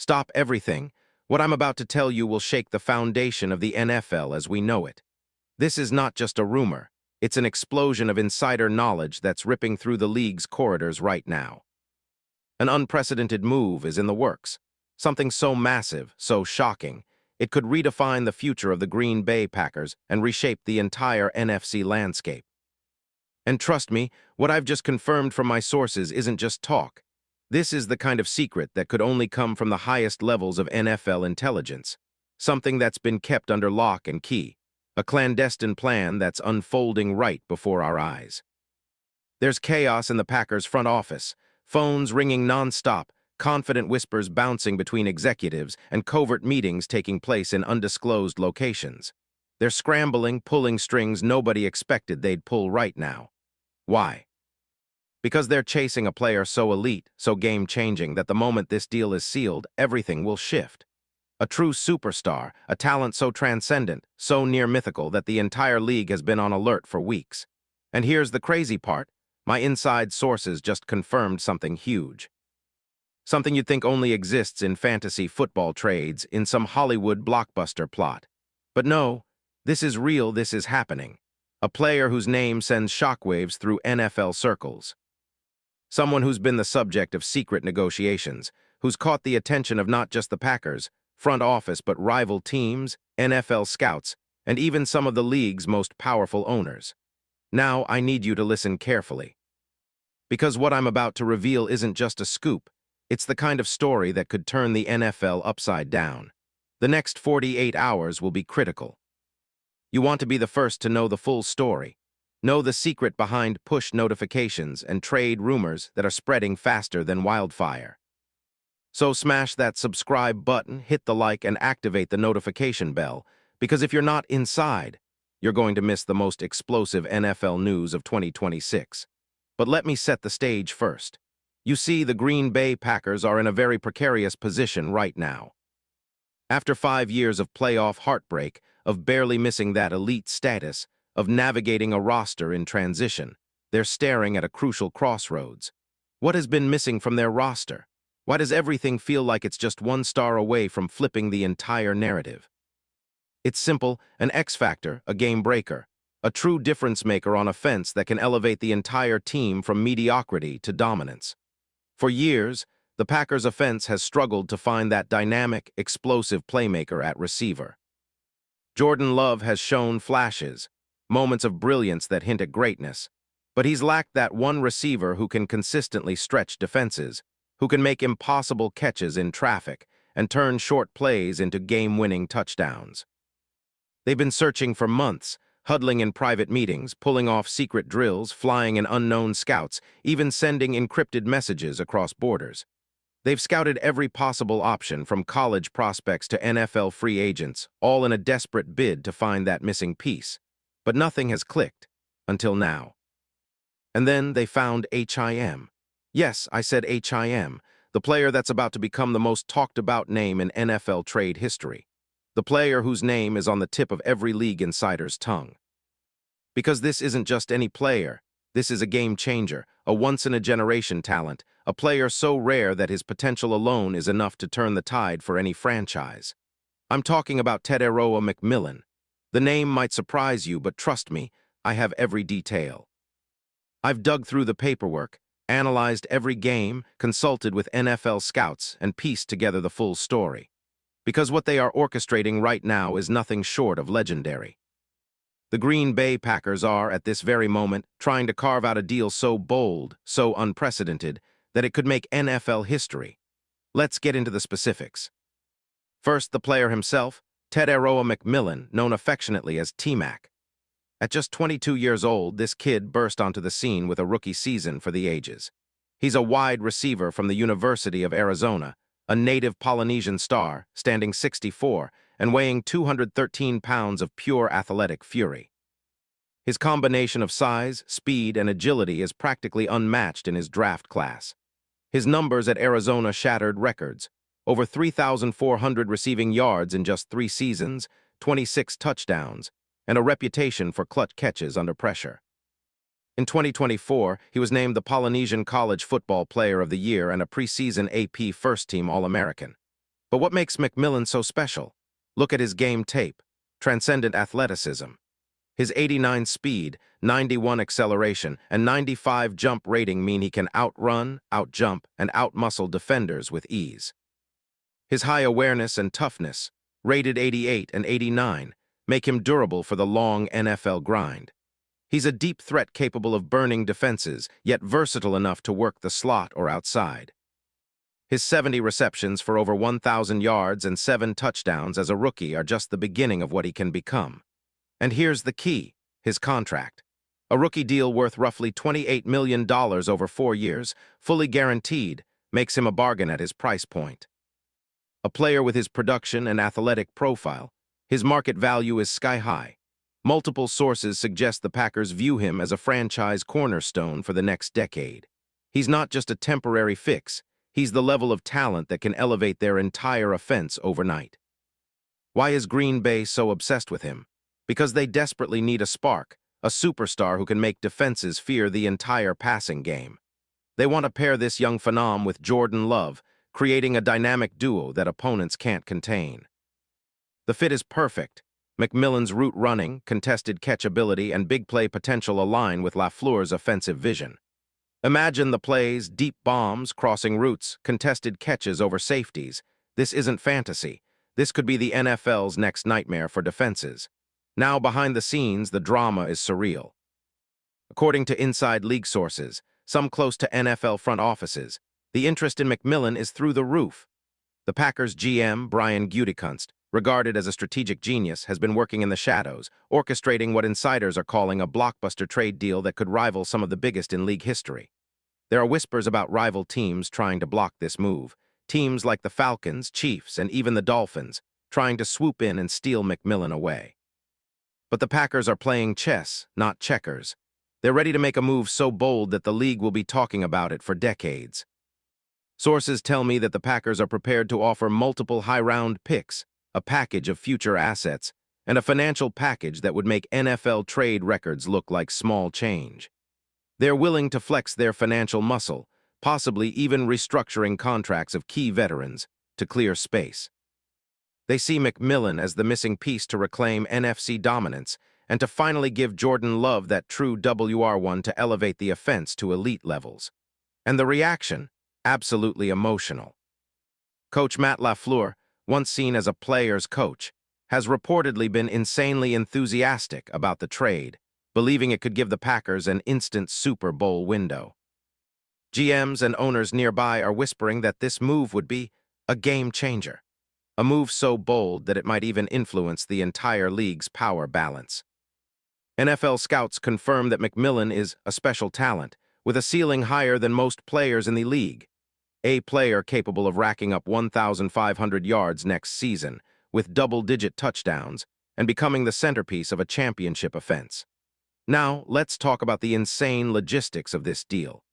Stop everything. What I'm about to tell you will shake the foundation of the NFL as we know it. This is not just a rumor. It's an explosion of insider knowledge that's ripping through the league's corridors right now. An unprecedented move is in the works. Something so massive, so shocking, it could redefine the future of the Green Bay Packers and reshape the entire NFC landscape. And trust me, what I've just confirmed from my sources isn't just talk. This is the kind of secret that could only come from the highest levels of NFL intelligence. Something that's been kept under lock and key. A clandestine plan that's unfolding right before our eyes. There's chaos in the Packers' front office, phones ringing non-stop, confident whispers bouncing between executives, and covert meetings taking place in undisclosed locations. They're scrambling, pulling strings nobody expected they'd pull right now. Why? Because they're chasing a player so elite, so game-changing that the moment this deal is sealed, everything will shift. A true superstar, a talent so transcendent, so near mythical that the entire league has been on alert for weeks. And here's the crazy part. My inside sources just confirmed something huge. Something you'd think only exists in fantasy football trades, in some Hollywood blockbuster plot. But no, this is real, this is happening. A player whose name sends shockwaves through NFL circles. Someone who's been the subject of secret negotiations, who's caught the attention of not just the Packers, front office, but rival teams, NFL scouts, and even some of the league's most powerful owners. Now, I need you to listen carefully. Because what I'm about to reveal isn't just a scoop, it's the kind of story that could turn the NFL upside down. The next 48 hours will be critical. You want to be the first to know the full story. Know the secret behind push notifications and trade rumors that are spreading faster than wildfire. So smash that subscribe button, hit the like, and activate the notification bell, because if you're not inside, you're going to miss the most explosive NFL news of 2026. But let me set the stage first. You see, the Green Bay Packers are in a very precarious position right now. After 5 years of playoff heartbreak, of barely missing that elite status, of navigating a roster in transition, they're staring at a crucial crossroads. What has been missing from their roster? Why does everything feel like it's just one star away from flipping the entire narrative? It's simple, an X factor, a game breaker, a true difference maker on offense that can elevate the entire team from mediocrity to dominance. For years, the Packers' offense has struggled to find that dynamic, explosive playmaker at receiver. Jordan Love has shown flashes, moments of brilliance that hint at greatness, but he's lacked that one receiver who can consistently stretch defenses, who can make impossible catches in traffic and turn short plays into game-winning touchdowns. They've been searching for months, huddling in private meetings, pulling off secret drills, flying in unknown scouts, even sending encrypted messages across borders. They've scouted every possible option from college prospects to NFL free agents, all in a desperate bid to find that missing piece. But nothing has clicked, until now. And then they found HIM. Yes, I said HIM, the player that's about to become the most talked-about name in NFL trade history. The player whose name is on the tip of every league insider's tongue. Because this isn't just any player, this is a game changer, a once-in-a-generation talent, a player so rare that his potential alone is enough to turn the tide for any franchise. I'm talking about Tetairoa McMillan. The name might surprise you, but trust me, I have every detail. I've dug through the paperwork, analyzed every game, consulted with NFL scouts, and pieced together the full story. Because what they are orchestrating right now is nothing short of legendary. The Green Bay Packers are, at this very moment, trying to carve out a deal so bold, so unprecedented, that it could make NFL history. Let's get into the specifics. First, the player himself, Tetairoa McMillan, known affectionately as T-Mac. At just 22 years old, this kid burst onto the scene with a rookie season for the ages. He's a wide receiver from the University of Arizona, a native Polynesian star, standing 6'4", and weighing 213 pounds of pure athletic fury. His combination of size, speed, and agility is practically unmatched in his draft class. His numbers at Arizona shattered records. Over 3,400 receiving yards in just 3 seasons, 26 touchdowns, and a reputation for clutch catches under pressure. In 2024, he was named the Polynesian College Football Player of the Year and a preseason AP First Team All-American. But what makes McMillan so special? Look at his game tape, transcendent athleticism. His 89 speed, 91 acceleration, and 95 jump rating mean he can outrun, outjump, and outmuscle defenders with ease. His high awareness and toughness, rated 88 and 89, make him durable for the long NFL grind. He's a deep threat capable of burning defenses, yet versatile enough to work the slot or outside. His 70 receptions for over 1,000 yards and 7 touchdowns as a rookie are just the beginning of what he can become. And here's the key, his contract. A rookie deal worth roughly $28 million over 4 years, fully guaranteed, makes him a bargain at his price point. A player with his production and athletic profile, his market value is sky-high. Multiple sources suggest the Packers view him as a franchise cornerstone for the next decade. He's not just a temporary fix, he's the level of talent that can elevate their entire offense overnight. Why is Green Bay so obsessed with him? Because they desperately need a spark, a superstar who can make defenses fear the entire passing game. They want to pair this young phenom with Jordan Love, creating a dynamic duo that opponents can't contain. The fit is perfect. McMillan's route running, contested catch ability, and big play potential align with LaFleur's offensive vision. Imagine the plays, deep bombs, crossing routes, contested catches over safeties. This isn't fantasy. This could be the NFL's next nightmare for defenses. Now, behind the scenes, the drama is surreal. According to inside league sources, some close to NFL front offices, the interest in McMillan is through the roof. The Packers GM, Brian Gutekunst, regarded as a strategic genius, has been working in the shadows, orchestrating what insiders are calling a blockbuster trade deal that could rival some of the biggest in league history. There are whispers about rival teams trying to block this move, teams like the Falcons, Chiefs, and even the Dolphins, trying to swoop in and steal McMillan away. But the Packers are playing chess, not checkers. They're ready to make a move so bold that the league will be talking about it for decades. Sources tell me that the Packers are prepared to offer multiple high-round picks, a package of future assets, and a financial package that would make NFL trade records look like small change. They're willing to flex their financial muscle, possibly even restructuring contracts of key veterans, to clear space. They see McMillan as the missing piece to reclaim NFC dominance and to finally give Jordan Love that true WR1 to elevate the offense to elite levels. And the reaction? Absolutely emotional. Coach Matt LaFleur, once seen as a player's coach, has reportedly been insanely enthusiastic about the trade, believing it could give the Packers an instant Super Bowl window. GMs and owners nearby are whispering that this move would be a game changer, a move so bold that it might even influence the entire league's power balance. NFL scouts confirm that McMillan is a special talent, with a ceiling higher than most players in the league. A player capable of racking up 1,500 yards next season, with double-digit touchdowns, and becoming the centerpiece of a championship offense. Now, let's talk about the insane logistics of this deal.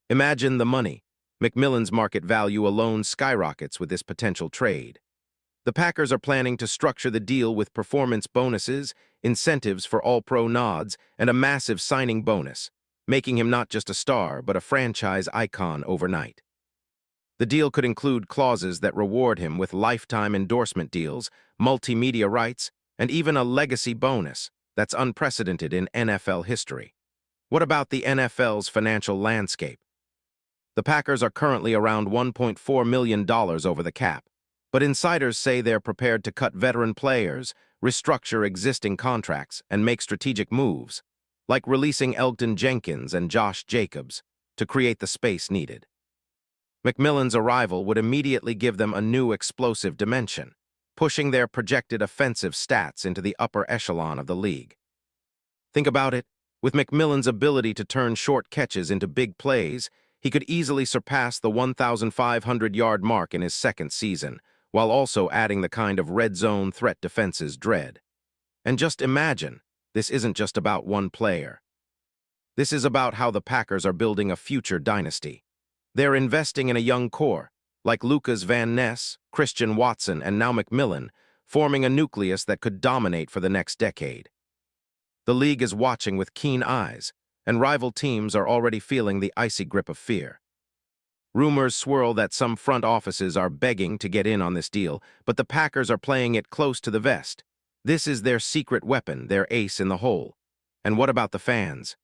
Imagine the money. McMillan's market value alone skyrockets with this potential trade. The Packers are planning to structure the deal with performance bonuses, incentives for all-pro nods, and a massive signing bonus, making him not just a star, but a franchise icon overnight. The deal could include clauses that reward him with lifetime endorsement deals, multimedia rights, and even a legacy bonus that's unprecedented in NFL history. What about the NFL's financial landscape? The Packers are currently around $1.4 million over the cap, but insiders say they're prepared to cut veteran players, restructure existing contracts, and make strategic moves, like releasing Elgton Jenkins and Josh Jacobs, to create the space needed. McMillan's arrival would immediately give them a new explosive dimension, pushing their projected offensive stats into the upper echelon of the league. Think about it. With McMillan's ability to turn short catches into big plays, he could easily surpass the 1,500-yard mark in his second season, while also adding the kind of red zone threat defenses dread. And just imagine, this isn't just about one player. This is about how the Packers are building a future dynasty. They're investing in a young core, like Lucas Van Ness, Christian Watson, and now McMillan, forming a nucleus that could dominate for the next decade. The league is watching with keen eyes, and rival teams are already feeling the icy grip of fear. Rumors swirl that some front offices are begging to get in on this deal, but the Packers are playing it close to the vest. This is their secret weapon, their ace in the hole. And what about the fans?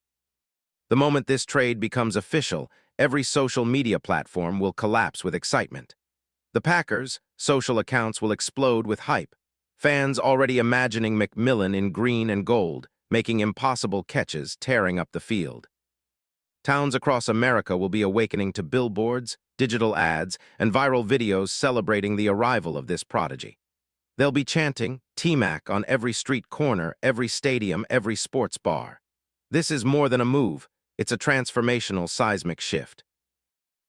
The moment this trade becomes official, every social media platform will collapse with excitement. The Packers' social accounts will explode with hype. Fans already imagining McMillan in green and gold, making impossible catches, tearing up the field. Towns across America will be awakening to billboards, digital ads, and viral videos celebrating the arrival of this prodigy. They'll be chanting T-Mac on every street corner, every stadium, every sports bar. This is more than a move. It's a transformational seismic shift.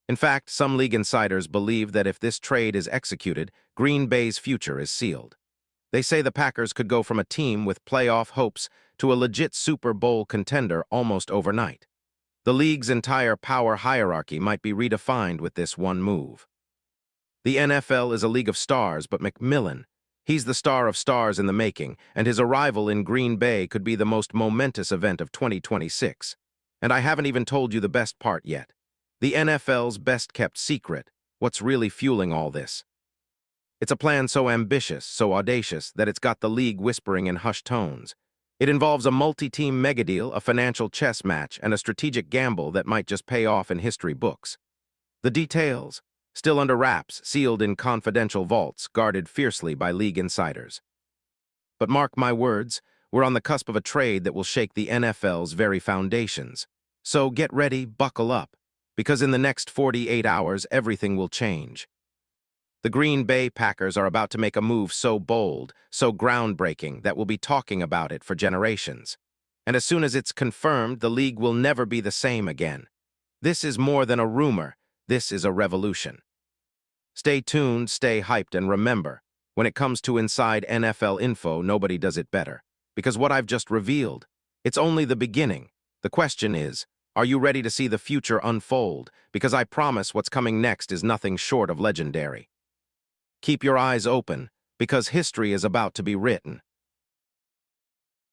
In fact, some league insiders believe that if this trade is executed, Green Bay's future is sealed. They say the Packers could go from a team with playoff hopes to a legit Super Bowl contender almost overnight. The league's entire power hierarchy might be redefined with this one move. The NFL is a league of stars, but McMillan, he's the star of stars in the making, and his arrival in Green Bay could be the most momentous event of 2026. And I haven't even told you the best part yet. The NFL's best-kept secret, what's really fueling all this. It's a plan so ambitious, so audacious, that it's got the league whispering in hushed tones. It involves a multi-team megadeal, a financial chess match, and a strategic gamble that might just pay off in history books. The details, still under wraps, sealed in confidential vaults, guarded fiercely by league insiders. But mark my words, we're on the cusp of a trade that will shake the NFL's very foundations. So get ready, buckle up, because in the next 48 hours, everything will change. The Green Bay Packers are about to make a move so bold, so groundbreaking, that we'll be talking about it for generations. And as soon as it's confirmed, the league will never be the same again. This is more than a rumor. This is a revolution. Stay tuned, stay hyped, and remember, when it comes to inside NFL info, nobody does it better. Because what I've just revealed, it's only the beginning. The question is, are you ready to see the future unfold? Because I promise what's coming next is nothing short of legendary. Keep your eyes open, because history is about to be written.